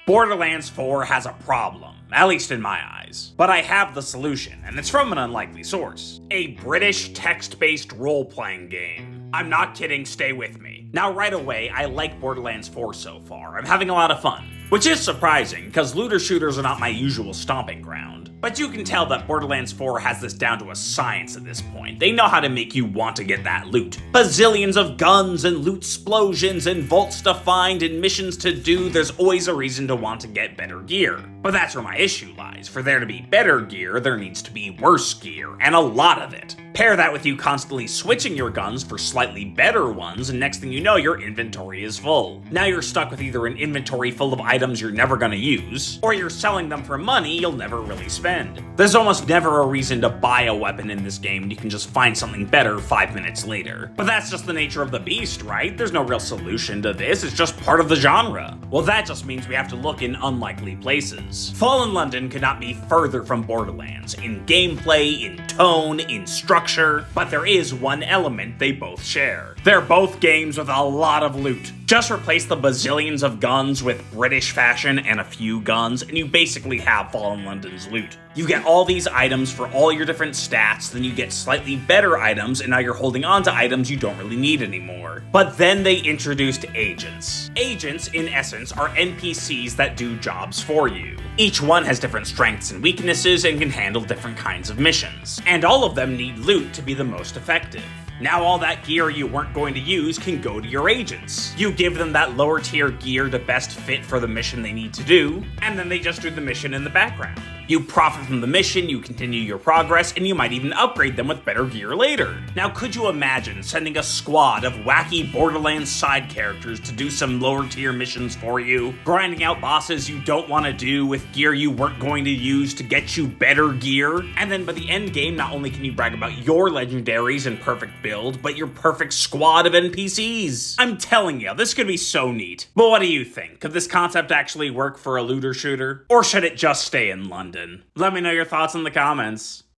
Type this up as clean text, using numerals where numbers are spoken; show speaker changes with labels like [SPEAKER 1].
[SPEAKER 1] Borderlands 4 has a problem, at least in my eyes. But I have the solution, and it's from an unlikely source. A British text-based role-playing game. I'm not kidding, stay with me. Now right away, I like Borderlands 4 so far. I'm having a lot of fun. Which is surprising, because looter shooters are not my usual stomping ground. But you can tell that Borderlands 4 has this down to a science at this point. They know how to make you want to get that loot. Bazillions of guns and loot explosions and vaults to find and missions to do, there's always a reason to want to get better gear. But that's where my issue lies. For there to be better gear, there needs to be worse gear, and a lot of it. Pair that with you constantly switching your guns for slightly better ones, and next thing you know, your inventory is full. Now you're stuck with either an inventory full of items you're never gonna use, or you're selling them for money you'll never really spend. There's almost never a reason to buy a weapon in this game, you can just find something better 5 minutes later. But that's just the nature of the beast, right? There's no real solution to this, it's just part of the genre. Well, that just means we have to look in unlikely places. Fallen London could not be further from Borderlands, in gameplay, in tone, in structure, but there is one element they both share. They're both games with a lot of loot. Just replace the bazillions of guns with British fashion and a few guns, and you basically have Fallen London's loot. You get all these items for all your different stats, then you get slightly better items, and now you're holding on to items you don't really need anymore. But then they introduced agents. Agents, in essence, are NPCs that do jobs for you. Each one has different strengths and weaknesses and can handle different kinds of missions. And all of them need loot to be the most effective. Now all that gear you weren't going to use can go to your agents. You give them that lower tier gear to best fit for the mission they need to do, and then they just do the mission in the background. You profit from the mission, you continue your progress, and you might even upgrade them with better gear later. Now could you imagine sending a squad of wacky Borderlands side characters to do some lower tier missions for you, grinding out bosses you don't want to do with gear you weren't going to use to get you better gear, and then by the end game not only can you brag about your legendaries and perfect build, but your perfect squad of NPCs. I'm telling you, this could be so neat. But what do you think? Could this concept actually work for a looter shooter? Or should it just stay in London? Let me know your thoughts in the comments.